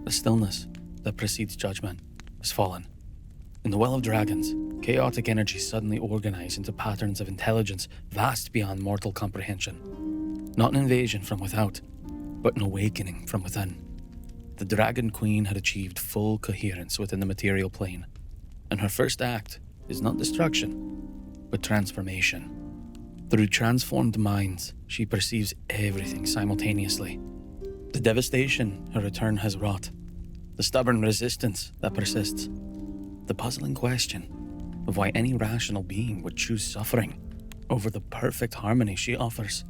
The stillness that precedes judgment has fallen. In the Well of Dragons, chaotic energy suddenly organized into patterns of intelligence vast beyond mortal comprehension. Not an invasion from without, but an awakening from within. The Dragon Queen had achieved full coherence within the material plane, and her first act is not destruction, but transformation. Through transformed minds, she perceives everything simultaneously. The devastation her return has wrought, the stubborn resistance that persists, the puzzling question of why any rational being would choose suffering over the perfect harmony she offers.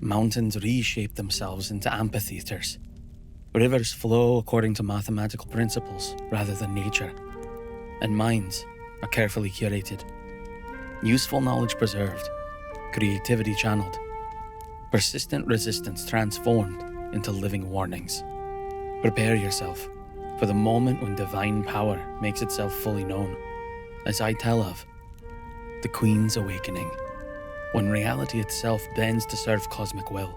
Mountains reshape themselves into amphitheaters. Rivers flow according to mathematical principles rather than nature. And minds are carefully curated. Useful knowledge preserved, creativity channeled, persistent resistance transformed into living warnings. Prepare yourself for the moment when divine power makes itself fully known, as I tell of the Queen's Awakening, when reality itself bends to serve cosmic will,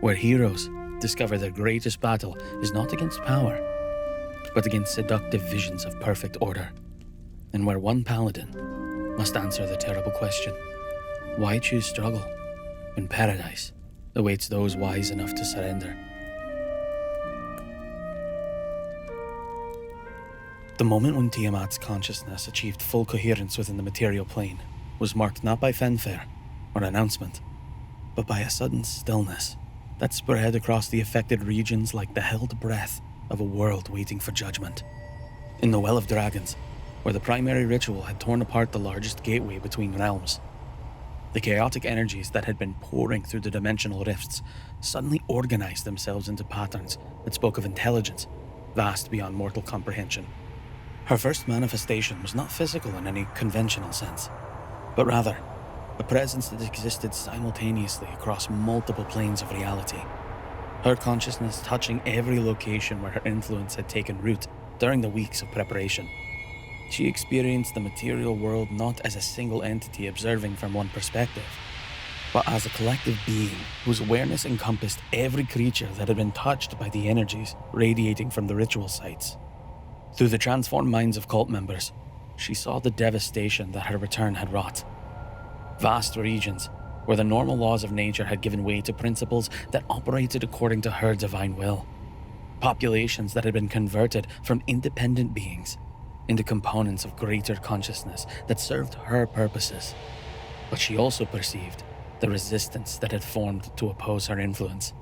where heroes discover their greatest battle is not against power, but against seductive visions of perfect order, and where one paladin must answer the terrible question, why choose struggle when paradise awaits those wise enough to surrender? The moment when Tiamat's consciousness achieved full coherence within the material plane was marked not by fanfare or announcement, but by a sudden stillness that spread across the affected regions like the held breath of a world waiting for judgment. In the Well of Dragons, where the primary ritual had torn apart the largest gateway between realms, the chaotic energies that had been pouring through the dimensional rifts suddenly organized themselves into patterns that spoke of intelligence vast beyond mortal comprehension. Her first manifestation was not physical in any conventional sense, but rather a presence that existed simultaneously across multiple planes of reality. Her consciousness touching every location where her influence had taken root during the weeks of preparation. She experienced the material world not as a single entity observing from one perspective, but as a collective being whose awareness encompassed every creature that had been touched by the energies radiating from the ritual sites. Through the transformed minds of cult members, she saw the devastation that her return had wrought. Vast regions where the normal laws of nature had given way to principles that operated according to her divine will. Populations that had been converted from independent beings into components of greater consciousness that served her purposes. But she also perceived the resistance that had formed to oppose her influence.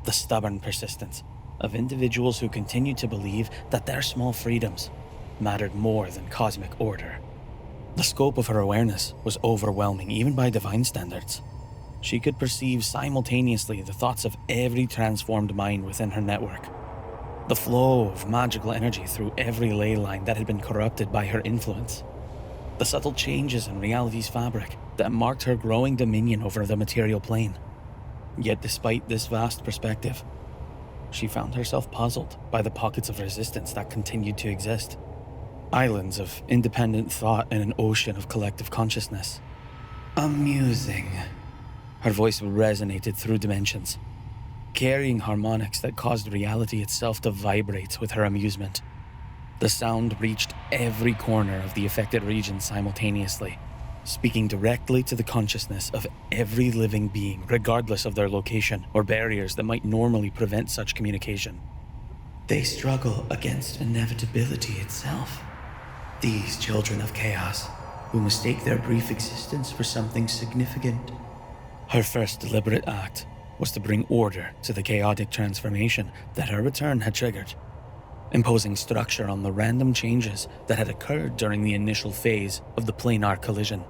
The stubborn persistence of individuals who continued to believe that their small freedoms mattered more than cosmic order. The scope of her awareness was overwhelming even by divine standards. She could perceive simultaneously the thoughts of every transformed mind within her network. The flow of magical energy through every ley line that had been corrupted by her influence. The subtle changes in reality's fabric that marked her growing dominion over the material plane. Yet despite this vast perspective, she found herself puzzled by the pockets of resistance that continued to exist. Islands of independent thought in an ocean of collective consciousness. Amusing. Her voice resonated through dimensions, carrying harmonics that caused reality itself to vibrate with her amusement. The sound reached every corner of the affected region simultaneously, speaking directly to the consciousness of every living being, regardless of their location or barriers that might normally prevent such communication. They struggle against inevitability itself. These children of chaos, who mistake their brief existence for something significant. Her first deliberate act was to bring order to the chaotic transformation that her return had triggered, imposing structure on the random changes that had occurred during the initial phase of the planar collision.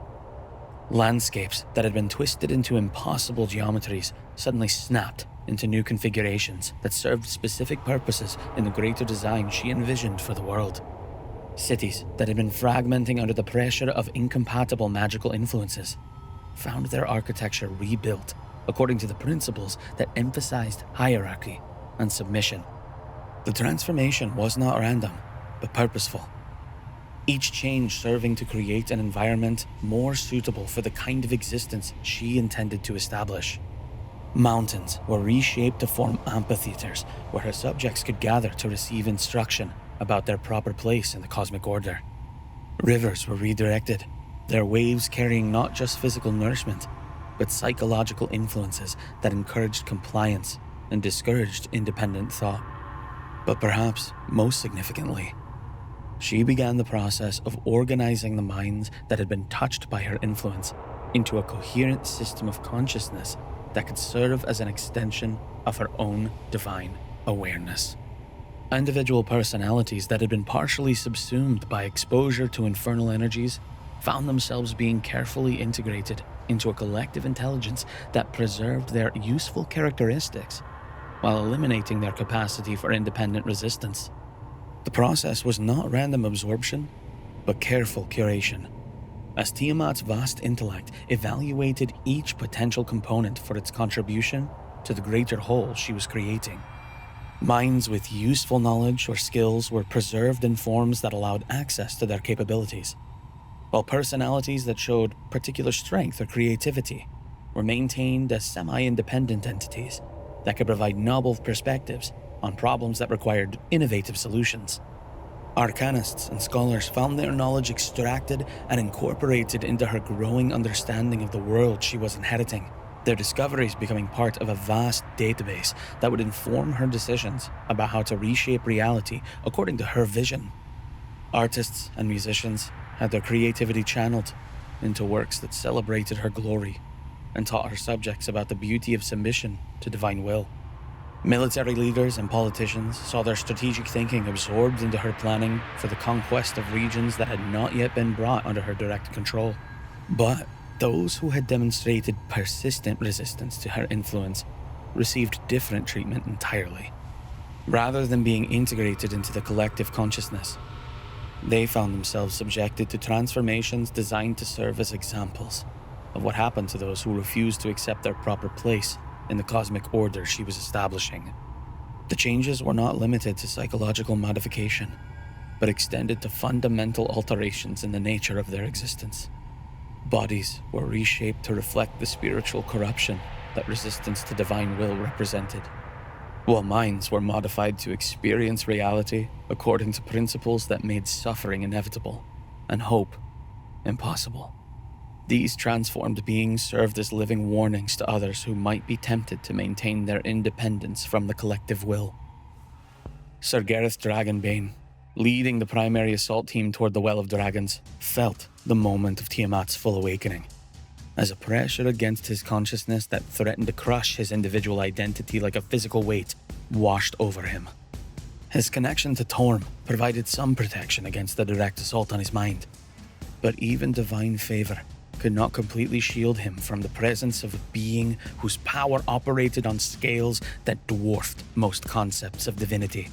Landscapes that had been twisted into impossible geometries suddenly snapped into new configurations that served specific purposes in the greater design she envisioned for the world. Cities that had been fragmenting under the pressure of incompatible magical influences found their architecture rebuilt according to the principles that emphasized hierarchy and submission. The transformation was not random, but purposeful. Each change serving to create an environment more suitable for the kind of existence she intended to establish. Mountains were reshaped to form amphitheaters where her subjects could gather to receive instruction about their proper place in the cosmic order. Rivers were redirected, their waves carrying not just physical nourishment, but psychological influences that encouraged compliance and discouraged independent thought. But perhaps most significantly, she began the process of organizing the minds that had been touched by her influence into a coherent system of consciousness that could serve as an extension of her own divine awareness. Individual personalities that had been partially subsumed by exposure to infernal energies found themselves being carefully integrated into a collective intelligence that preserved their useful characteristics while eliminating their capacity for independent resistance. The process was not random absorption, but careful curation, as Tiamat's vast intellect evaluated each potential component for its contribution to the greater whole she was creating. Minds with useful knowledge or skills were preserved in forms that allowed access to their capabilities, while personalities that showed particular strength or creativity were maintained as semi-independent entities that could provide novel perspectives on problems that required innovative solutions. Arcanists and scholars found their knowledge extracted and incorporated into her growing understanding of the world she was inheriting, their discoveries becoming part of a vast database that would inform her decisions about how to reshape reality according to her vision. Artists and musicians had their creativity channeled into works that celebrated her glory and taught her subjects about the beauty of submission to divine will. Military leaders and politicians saw their strategic thinking absorbed into her planning for the conquest of regions that had not yet been brought under her direct control. But those who had demonstrated persistent resistance to her influence received different treatment entirely. Rather than being integrated into the collective consciousness, they found themselves subjected to transformations designed to serve as examples of what happened to those who refused to accept their proper place in the cosmic order she was establishing. The changes were not limited to psychological modification, but extended to fundamental alterations in the nature of their existence. Bodies were reshaped to reflect the spiritual corruption that resistance to divine will represented, while minds were modified to experience reality according to principles that made suffering inevitable and hope impossible. These transformed beings served as living warnings to others who might be tempted to maintain their independence from the collective will. Sir Gareth Dragonbane, leading the primary assault team toward the Well of Dragons, felt the moment of Tiamat's full awakening, as a pressure against his consciousness that threatened to crush his individual identity like a physical weight washed over him. His connection to Torm provided some protection against the direct assault on his mind, but even divine favor could not completely shield him from the presence of a being whose power operated on scales that dwarfed most concepts of divinity.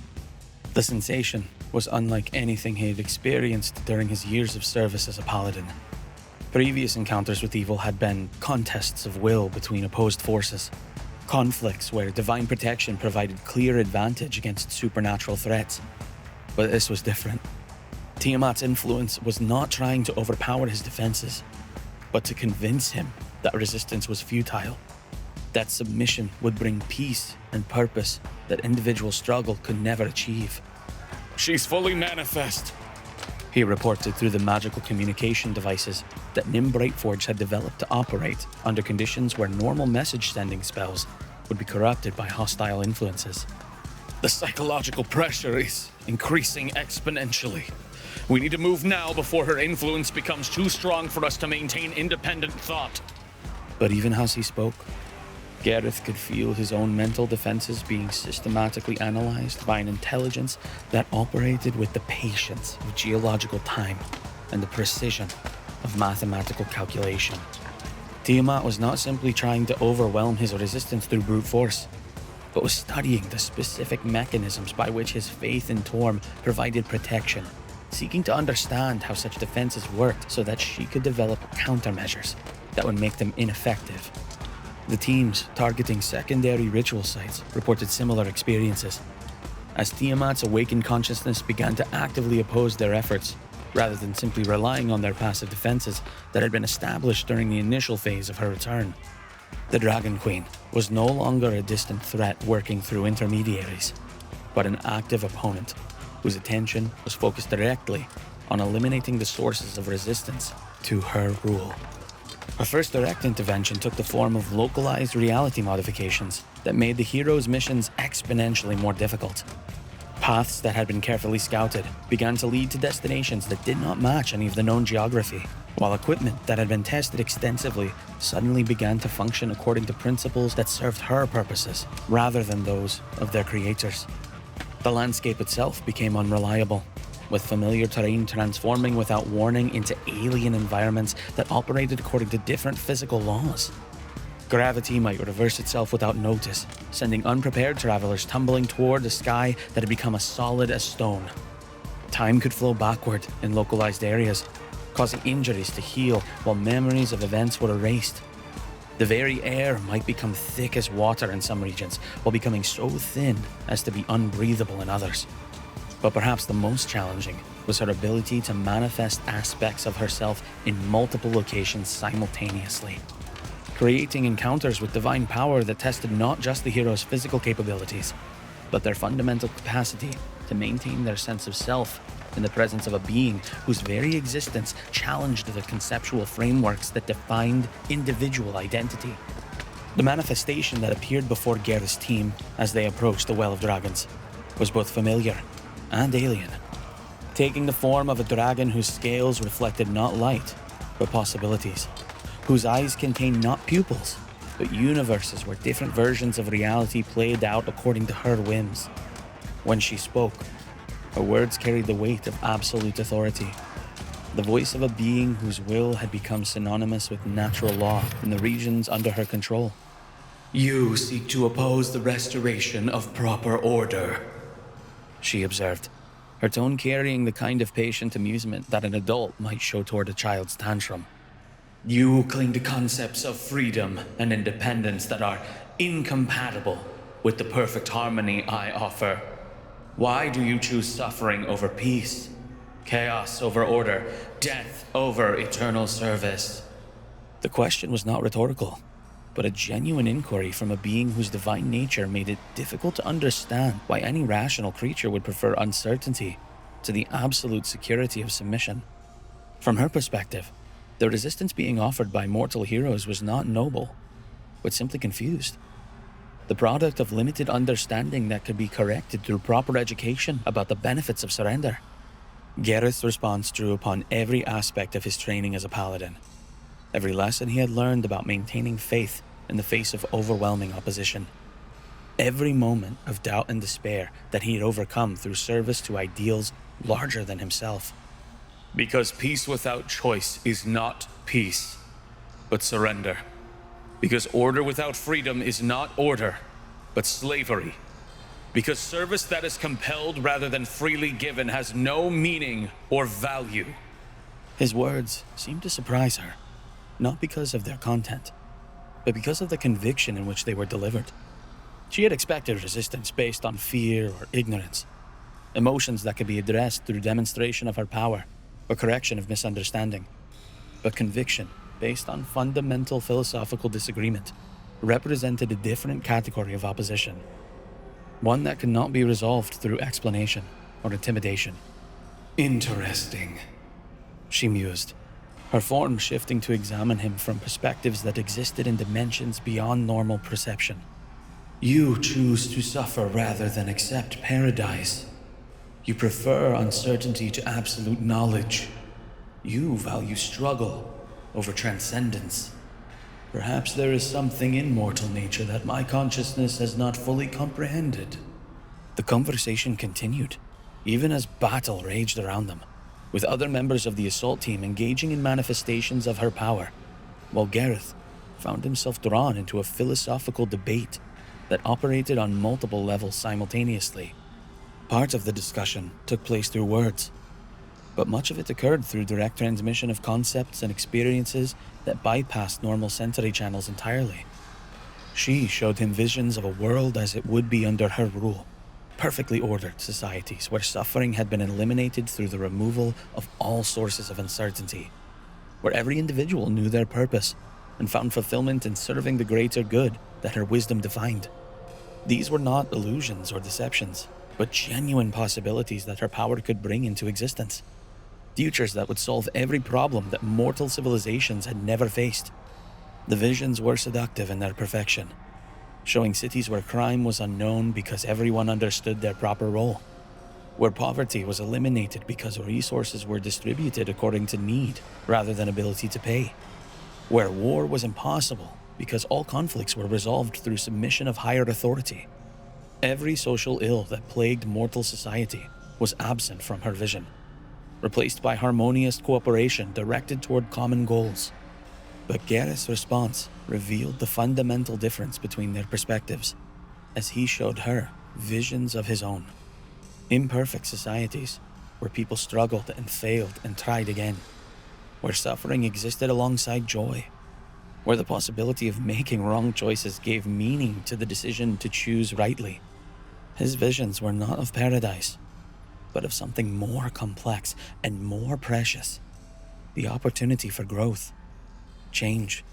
The sensation was unlike anything he had experienced during his years of service as a paladin. Previous encounters with evil had been contests of will between opposed forces, conflicts where divine protection provided clear advantage against supernatural threats. But this was different. Tiamat's influence was not trying to overpower his defenses, but to convince him that resistance was futile, that submission would bring peace and purpose that individual struggle could never achieve. "She's fully manifest," he reported through the magical communication devices that Nim Brightforge had developed to operate under conditions where normal message-sending spells would be corrupted by hostile influences. "The psychological pressure is increasing exponentially. We need to move now before her influence becomes too strong for us to maintain independent thought." But even as he spoke, Gareth could feel his own mental defenses being systematically analyzed by an intelligence that operated with the patience of geological time and the precision of mathematical calculation. Tiamat was not simply trying to overwhelm his resistance through brute force, but was studying the specific mechanisms by which his faith in Torm provided protection, seeking to understand how such defenses worked so that she could develop countermeasures that would make them ineffective. The teams targeting secondary ritual sites reported similar experiences, as Tiamat's awakened consciousness began to actively oppose their efforts, rather than simply relying on their passive defenses that had been established during the initial phase of her return. The Dragon Queen was no longer a distant threat working through intermediaries, but an active opponent whose attention was focused directly on eliminating the sources of resistance to her rule. Her first direct intervention took the form of localized reality modifications that made the hero's missions exponentially more difficult. Paths that had been carefully scouted began to lead to destinations that did not match any of the known geography, while equipment that had been tested extensively suddenly began to function according to principles that served her purposes rather than those of their creators. The landscape itself became unreliable, with familiar terrain transforming without warning into alien environments that operated according to different physical laws. Gravity might reverse itself without notice, sending unprepared travelers tumbling toward a sky that had become as solid as stone. Time could flow backward in localized areas, causing injuries to heal while memories of events were erased. The very air might become thick as water in some regions, while becoming so thin as to be unbreathable in others. But perhaps the most challenging was her ability to manifest aspects of herself in multiple locations simultaneously, creating encounters with divine power that tested not just the hero's physical capabilities, but their fundamental capacity to maintain their sense of self in the presence of a being whose very existence challenged the conceptual frameworks that defined individual identity. The manifestation that appeared before Gareth's team as they approached the Well of Dragons was both familiar and alien, taking the form of a dragon whose scales reflected not light, but possibilities, whose eyes contained not pupils, but universes where different versions of reality played out according to her whims. When she spoke, her words carried the weight of absolute authority, the voice of a being whose will had become synonymous with natural law in the regions under her control. You seek to oppose the restoration of proper order, she observed, her tone carrying the kind of patient amusement that an adult might show toward a child's tantrum. You cling to concepts of freedom and independence that are incompatible with the perfect harmony I offer. Why do you choose suffering over peace, chaos over order, death over eternal service? The question was not rhetorical, but a genuine inquiry from a being whose divine nature made it difficult to understand why any rational creature would prefer uncertainty to the absolute security of submission. From her perspective, the resistance being offered by mortal heroes was not noble, but simply confused. The product of limited understanding that could be corrected through proper education about the benefits of surrender. Gareth's response drew upon every aspect of his training as a paladin, every lesson he had learned about maintaining faith in the face of overwhelming opposition, every moment of doubt and despair that he had overcome through service to ideals larger than himself. Because peace without choice is not peace, but surrender. Because order without freedom is not order, but slavery. Because service that is compelled rather than freely given has no meaning or value. His words seemed to surprise her, not because of their content, but because of the conviction in which they were delivered. She had expected resistance based on fear or ignorance, emotions that could be addressed through demonstration of her power or correction of misunderstanding. But conviction, based on fundamental philosophical disagreement, represented a different category of opposition, one that could not be resolved through explanation or intimidation. Interesting, she mused, her form shifting to examine him from perspectives that existed in dimensions beyond normal perception. You choose to suffer rather than accept paradise. You prefer uncertainty to absolute knowledge. You value struggle over transcendence. Perhaps there is something in mortal nature that my consciousness has not fully comprehended. The conversation continued, even as battle raged around them, with other members of the assault team engaging in manifestations of her power, while Gareth found himself drawn into a philosophical debate that operated on multiple levels simultaneously. Part of the discussion took place through words, but much of it occurred through direct transmission of concepts and experiences that bypassed normal sensory channels entirely. She showed him visions of a world as it would be under her rule, perfectly ordered societies where suffering had been eliminated through the removal of all sources of uncertainty, where every individual knew their purpose and found fulfillment in serving the greater good that her wisdom defined. These were not illusions or deceptions, but genuine possibilities that her power could bring into existence. Futures that would solve every problem that mortal civilizations had never faced. The visions were seductive in their perfection, showing cities where crime was unknown because everyone understood their proper role, where poverty was eliminated because resources were distributed according to need rather than ability to pay, where war was impossible because all conflicts were resolved through submission of higher authority. Every social ill that plagued mortal society was absent from her vision, replaced by harmonious cooperation directed toward common goals. But Gareth's response revealed the fundamental difference between their perspectives, as he showed her visions of his own. Imperfect societies, where people struggled and failed and tried again, where suffering existed alongside joy, where the possibility of making wrong choices gave meaning to the decision to choose rightly. His visions were not of paradise, but of something more complex and more precious, the opportunity for growth, change,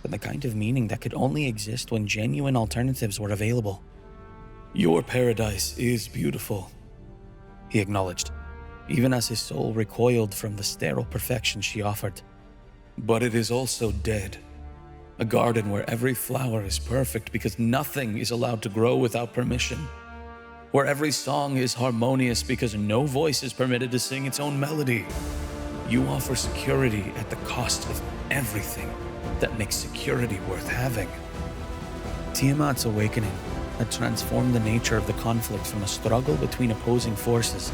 and the kind of meaning that could only exist when genuine alternatives were available. Your paradise is beautiful, he acknowledged, even as his soul recoiled from the sterile perfection she offered. But it is also dead. A garden where every flower is perfect because nothing is allowed to grow without permission. Where every song is harmonious because no voice is permitted to sing its own melody. You offer security at the cost of everything that makes security worth having. Tiamat's awakening had transformed the nature of the conflict from a struggle between opposing forces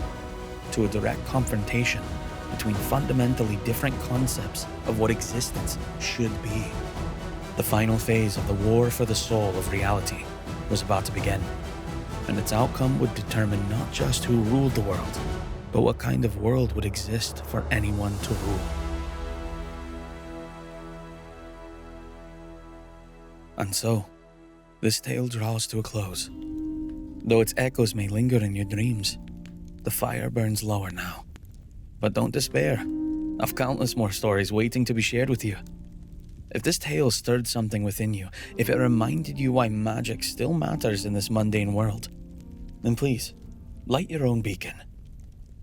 to a direct confrontation between fundamentally different concepts of what existence should be. The final phase of the war for the soul of reality was about to begin, and its outcome would determine not just who ruled the world, but what kind of world would exist for anyone to rule. And so, this tale draws to a close. Though its echoes may linger in your dreams, the fire burns lower now. But don't despair. I've countless more stories waiting to be shared with you. If this tale stirred something within you, if it reminded you why magic still matters in this mundane world, then please, light your own beacon.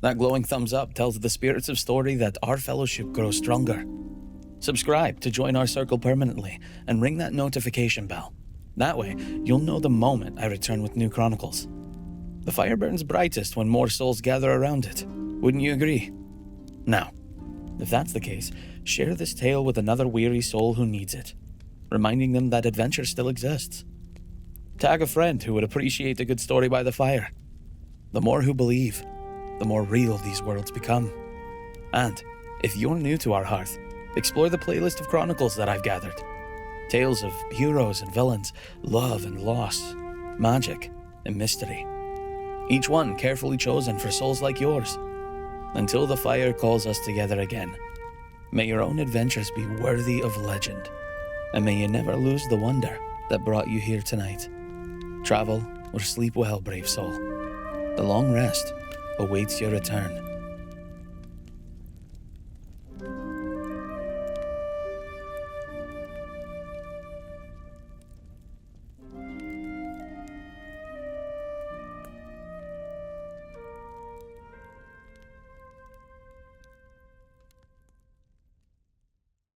That glowing thumbs up tells the spirits of story that our fellowship grows stronger. Subscribe to join our circle permanently and ring that notification bell. That way, you'll know the moment I return with new chronicles. The fire burns brightest when more souls gather around it. Wouldn't you agree? Now, if that's the case, share this tale with another weary soul who needs it, reminding them that adventure still exists. Tag a friend who would appreciate a good story by the fire. The more who believe, the more real these worlds become. And, if you're new to our hearth, explore the playlist of chronicles that I've gathered. Tales of heroes and villains, love and loss, magic and mystery. Each one carefully chosen for souls like yours. Until the fire calls us together again, may your own adventures be worthy of legend, and may you never lose the wonder that brought you here tonight. Travel or sleep well, brave soul. The long rest awaits your return.